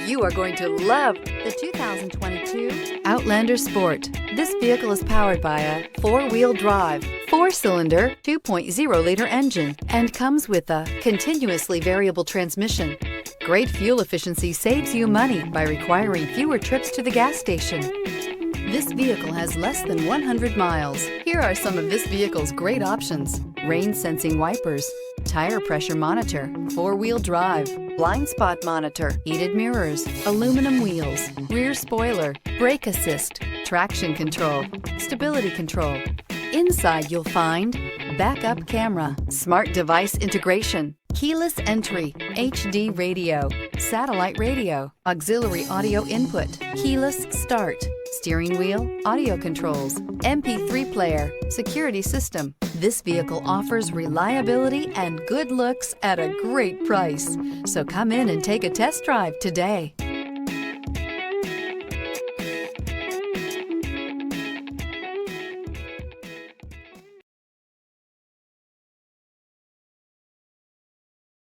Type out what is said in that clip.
You are going to love the 2022 Outlander Sport. This vehicle is powered by a 4-wheel drive, 4-cylinder, 2.0-liter engine and comes with a continuously variable transmission. Great fuel efficiency saves you money by requiring fewer trips to the gas station. This vehicle has less than 100 miles. Here are some of this vehicle's great options: rain sensing wipers, tire pressure monitor, 4-wheel drive, blind spot monitor, heated mirrors, aluminum wheels, rear spoiler, brake assist, traction control, stability control. Inside you'll find backup camera, smart device integration, keyless entry, HD radio, satellite radio, auxiliary audio input, keyless start, steering wheel audio controls, MP3 player, security system. This vehicle offers reliability and good looks at a great price. So come in and take a test drive today.